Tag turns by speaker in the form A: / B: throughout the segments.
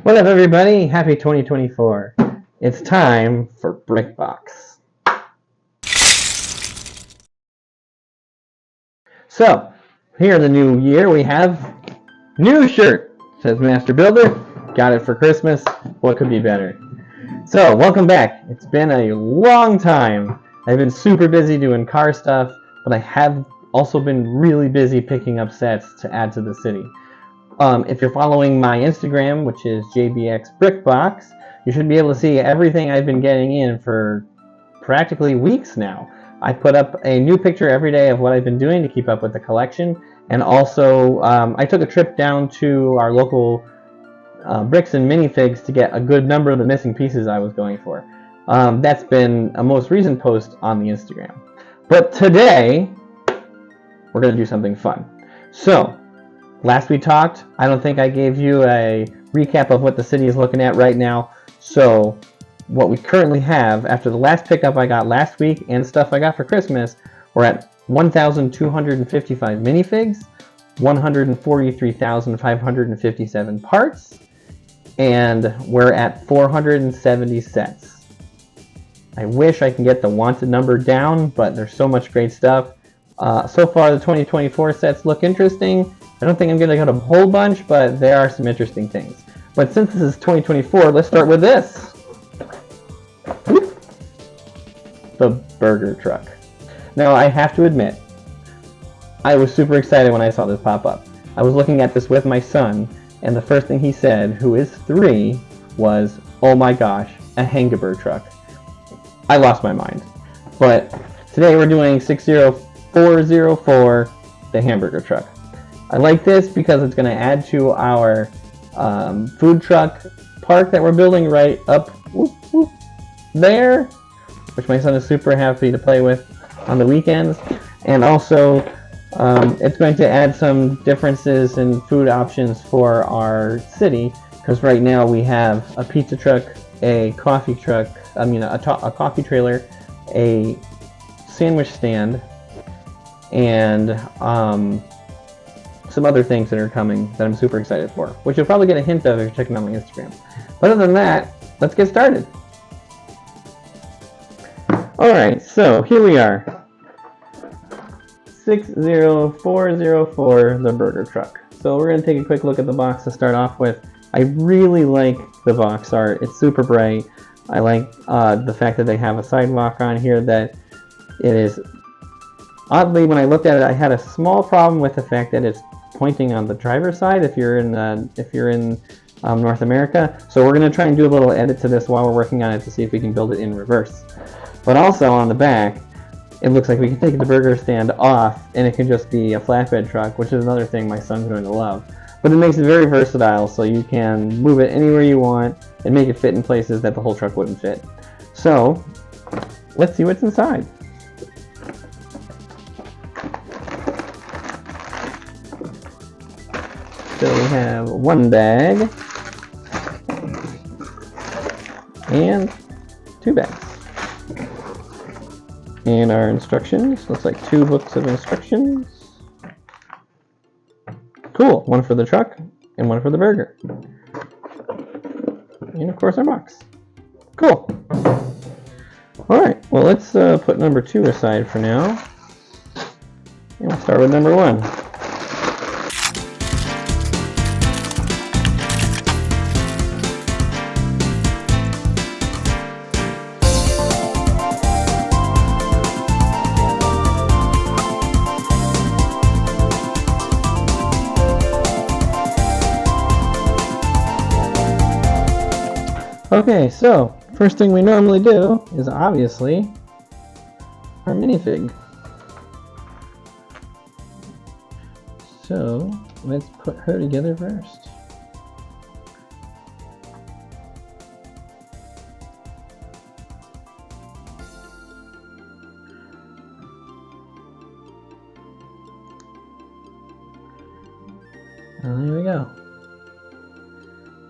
A: What up, everybody? Happy 2024. It's time for BrickBox. So, here in the new year, we have new shirt. It says Master Builder. Got it for Christmas. What could be better? So, welcome back. It's been a long time. I've been super busy doing car stuff, but I have also been really busy picking up sets to add to the city. If you're following my Instagram, which is JBX BrickBox, you should be able to see everything I've been getting in for practically weeks now. I put up a new picture every day of what I've been doing to keep up with the collection, and also I took a trip down to our local bricks and minifigs to get a good number of the missing pieces I was going for. That's been a most recent post on the Instagram. But today, we're going to do something fun. So, last we talked, I don't think I gave you a recap of what the city is looking at right now. So what we currently have, after the last pickup I got last week and stuff I got for Christmas, we're at 1,255 minifigs, 143,557 parts, and we're at 470 sets. I wish I can get the wanted number down, but there's so much great stuff. So far, the 2024 sets look interesting. I don't think I'm going to get a whole bunch, but there are some interesting things. But since this is 2024, let's start with this. The burger truck. Now, I have to admit, I was super excited when I saw this pop up. I was looking at this with my son, and the first thing he said, who is 3, was, "Oh my gosh, a hamburger truck." I lost my mind. But today we're doing 60404, the hamburger truck. I like this because it's going to add to our food truck park that we're building right up there, which my son is super happy to play with on the weekends. And also, it's going to add some differences in food options for our city, because right now we have a pizza truck, a coffee truck, a coffee trailer, a sandwich stand, and some other things that are coming that I'm super excited for, which you'll probably get a hint of if you're checking out my Instagram. But other than that, let's get started. Alright, so here we are. 60404, the burger truck. So we're going to take a quick look at the box to start off with. I really like the box art. It's super bright. I like the fact that they have a sidewalk on here that it is... Oddly, when I looked at it, I had a small problem with the fact that it's pointing on the driver's side if you're in North America. So we're going to try and do a little edit to this while we're working on it to see if we can build it in reverse. But also on the back, it looks like we can take the burger stand off and it can just be a flatbed truck, which is another thing my son's going to love. But it makes it very versatile, so you can move it anywhere you want and make it fit in places that the whole truck wouldn't fit. So let's see what's inside. So we have one bag and 2 bags. And our instructions, looks like 2 books of instructions. Cool, one for the truck and one for the burger. And of course our box. Cool. Alright, well let's put number 2 aside for now. And we'll start with number 1. Okay, so first thing we normally do is obviously our minifig. So let's put her together first. And there we go.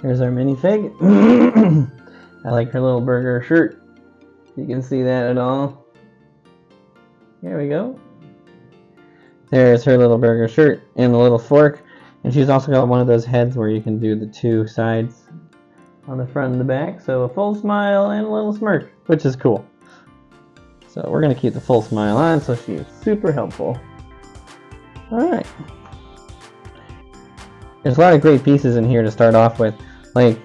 A: Here's our minifig. I like her little burger shirt. You can see that at all. There we go. There's her little burger shirt and the little fork. And she's also got one of those heads where you can do the 2 sides on the front and the back. So a full smile and a little smirk, which is cool. So we're going to keep the full smile on, so she is super helpful. Alright. There's a lot of great pieces in here to start off with. Like,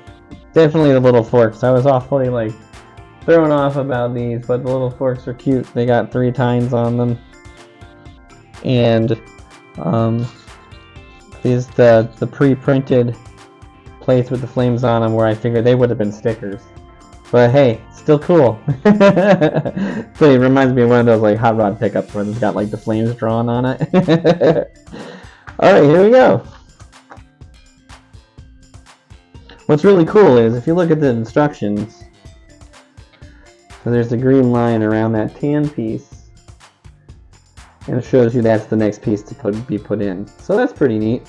A: definitely the little forks. I was awfully, like, thrown off about these, but the little forks are cute. They got 3 tines on them. And, these, the pre-printed plates with the flames on them, where I figured they would have been stickers. But hey, still cool. So it reminds me of one of those like hot rod pickups where it's got like the flames drawn on it. Alright, here we go. What's really cool is if you look at the instructions, so there's a green line around that tan piece, and it shows you that's the next piece to be put in. So that's pretty neat.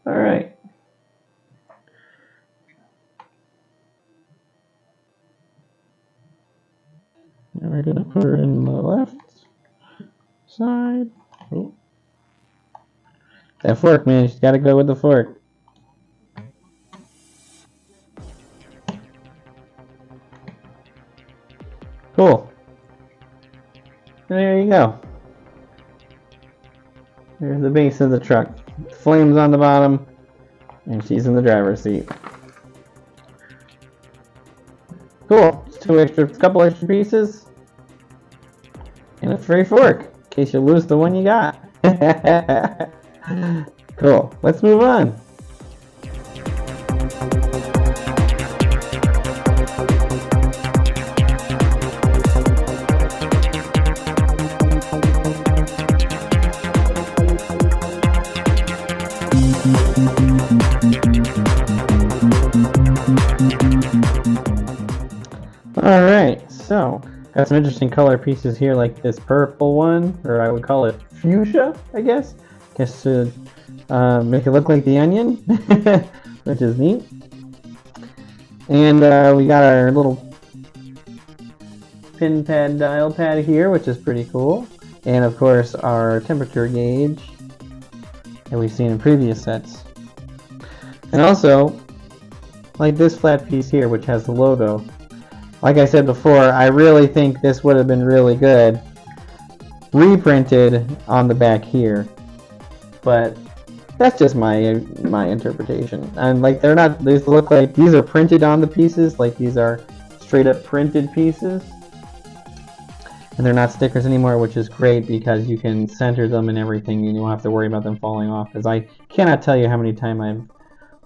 A: Alright. Now we're going to put her in the left side. Oh. That fork, man. She's got to go with the fork. Cool. There you go. There's the base of the truck. Flames on the bottom, and she's in the driver's seat. Cool. Just couple extra pieces, and a free fork in case you lose the one you got. Cool. Let's move on. Alright, so got some interesting color pieces here, like this purple one, or I would call it fuchsia, I guess. Just to make it look like the onion, which is neat. And we got our little pin pad dial pad here, which is pretty cool. And of course our temperature gauge that we've seen in previous sets. And also, like this flat piece here, which has the logo. Like I said before, I really think this would have been really good reprinted on the back here. But that's just my interpretation. And like they're not, these look like these are printed on the pieces, like these are straight up printed pieces. And they're not stickers anymore, which is great because you can center them and everything and you don't have to worry about them falling off. Because I cannot tell you how many times I've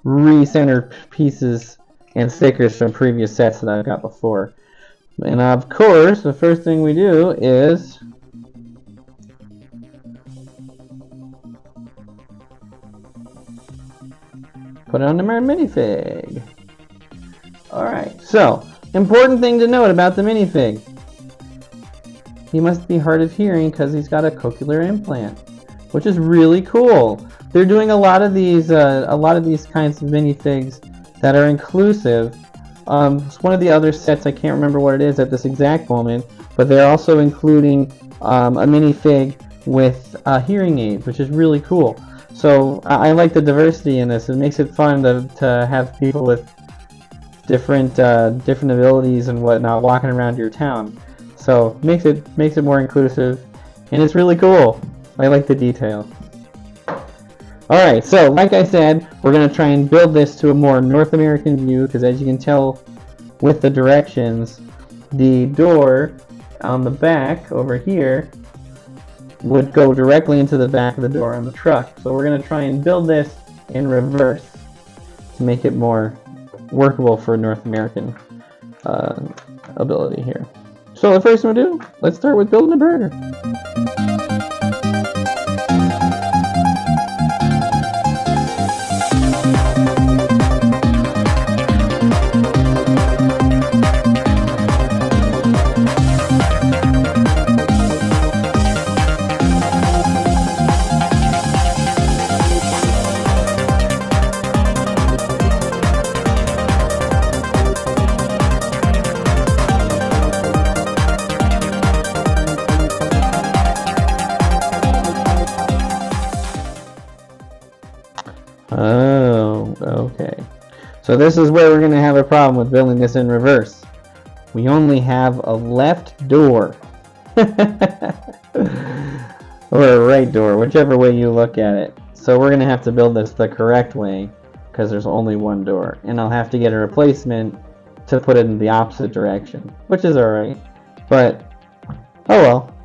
A: re-centered pieces and stickers from previous sets that I've got before. And of course, the first thing we do is put it on the minifig. Alright, so, important thing to note about the minifig. He must be hard of hearing because he's got a cochlear implant, which is really cool. They're doing a lot of these kinds of minifigs that are inclusive. It's one of the other sets, I can't remember what it is at this exact moment, but they're also including a minifig with a hearing aid, which is really cool. So I like the diversity in this. It makes it fun to have people with different abilities and whatnot walking around your town. So makes it more inclusive, and it's really cool. I like the detail. Alright, so like I said, we're going to try and build this to a more North American view, because as you can tell with the directions, the door on the back over here would go directly into the back of the door on the truck. So we're going to try and build this in reverse to make it more workable for North American ability here. So the first thing we'll do, let's start with building a burger. Oh, okay. So this is where we're going to have a problem with building this in reverse. We only have a left door. Or a right door, whichever way you look at it. So we're going to have to build this the correct way, because there's only one door. And I'll have to get a replacement to put it in the opposite direction, which is alright. But, oh well.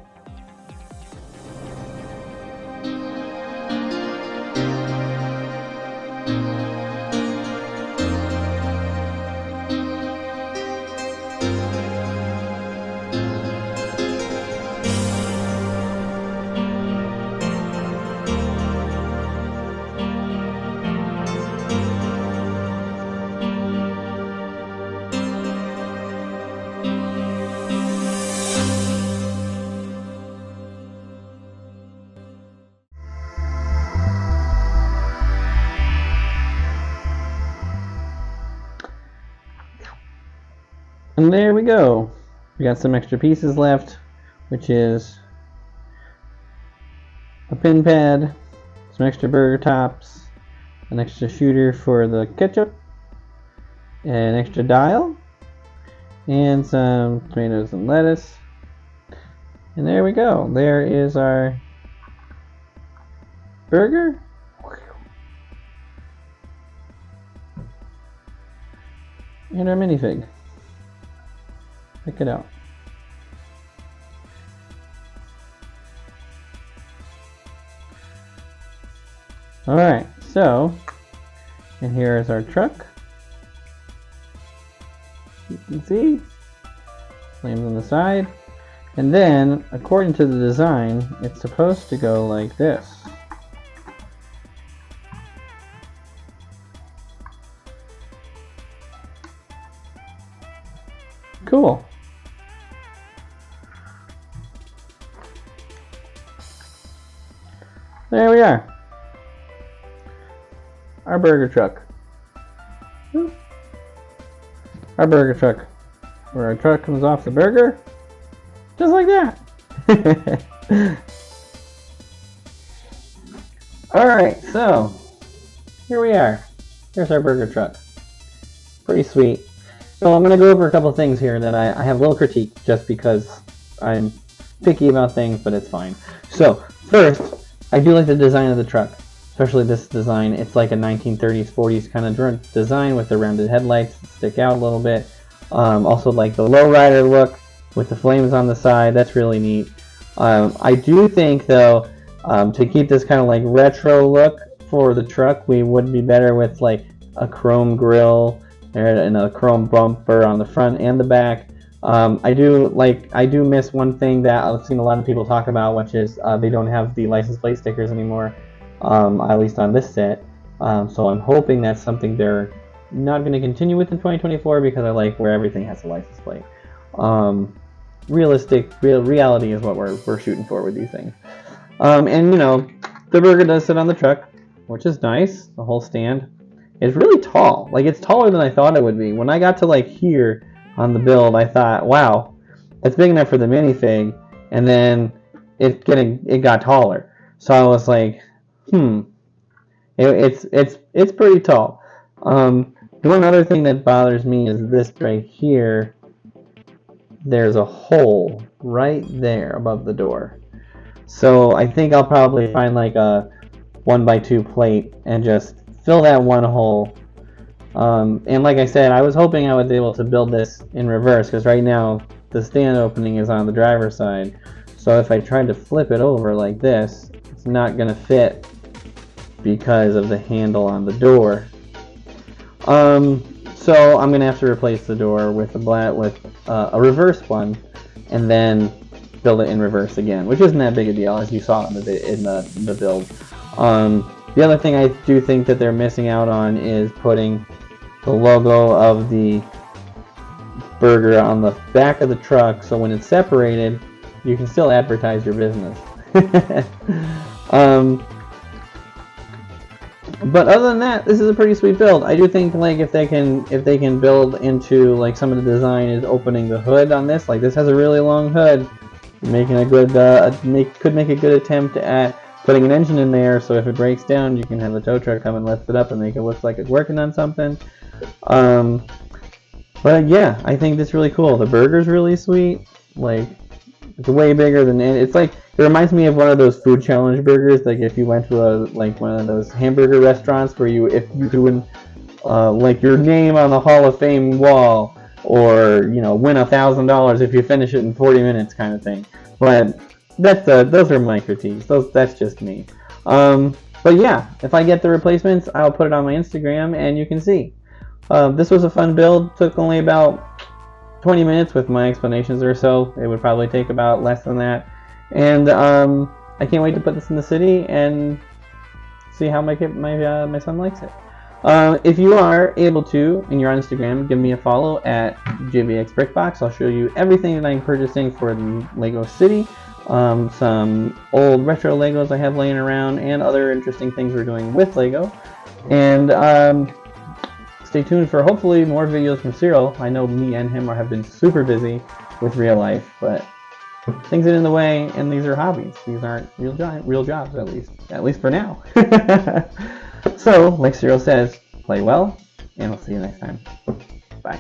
A: And there we go. We got some extra pieces left, which is a pin pad, some extra burger tops, an extra shooter for the ketchup, an extra dial, and some tomatoes and lettuce. And there we go. There is our burger. And our minifig. Check it out. Alright, so, and here is our truck. You can see, flames on the side. And then, according to the design, it's supposed to go like this. Cool. There we are. Our burger truck. Our burger truck. Where our truck comes off the burger. Just like that. Alright, so here we are. Here's our burger truck. Pretty sweet. So I'm going to go over a couple things here that I have a little critique just because I'm picky about things, but it's fine. So first, I do like the design of the truck, especially this design. It's like a 1930s, 40s kind of design with the rounded headlights that stick out a little bit. Also like the lowrider look with the flames on the side. That's really neat. I do think though, to keep this kind of like retro look for the truck, we would be better with like a chrome grille and a chrome bumper on the front and the back. I do miss one thing that I've seen a lot of people talk about, which is they don't have the license plate stickers anymore, at least on this set. So I'm hoping that's something they're not going to continue with in 2024, because I like where everything has a license plate. Reality is what we're shooting for with these things. And you know, the burger does sit on the truck, which is nice. The whole stand is really tall. Like, it's taller than I thought it would be. When I got to like here on the build, I thought, wow, it's big enough for the minifig, and then it got taller. So I was like, it's pretty tall. The one other thing that bothers me is this right here. There's a hole right there above the door. So I think I'll probably find like a 1x2 plate and just fill that one hole. And like I said, I was hoping I would be able to build this in reverse, because right now the stand opening is on the driver's side. So if I tried to flip it over like this, it's not going to fit because of the handle on the door. So I'm going to have to replace the door with a reverse one, and then build it in reverse again, which isn't that big a deal, as you saw in the build. The other thing I do think that they're missing out on is putting the logo of the burger on the back of the truck, so when it's separated, you can still advertise your business. But other than that, this is a pretty sweet build. I do think like if they can build into like some of the design is opening the hood on this. Like this has a really long hood, making a good could make a good attempt at putting an engine in there. So if it breaks down, you can have the tow truck come and lift it up and make it look like it's working on something. But yeah, I think this is really cool. The burger's really sweet. Like it's way bigger than it's like. It reminds me of one of those food challenge burgers, like if you went to one of those hamburger restaurants where if you could win like your name on the Hall of Fame wall, or win $1,000 if you finish it in 40 minutes kind of thing. But those are my critiques. That's just me. But yeah, if I get the replacements, I'll put it on my Instagram and you can see. This was a fun build. Took only about 20 minutes with my explanations or so. It would probably take about less than that. And I can't wait to put this in the city and see how my son likes it. If you are able to, and you're on Instagram, give me a follow at JBXBrickbox. I'll show you everything that I'm purchasing for the Lego City. Some old retro Legos I have laying around, and other interesting things we're doing with Lego. And stay tuned for hopefully more videos from Cyril. I know me and him have been super busy with real life, but things get in the way, and these are hobbies. These aren't real jobs, at least for now. So, like Cyril says, play well, and I'll see you next time. Bye.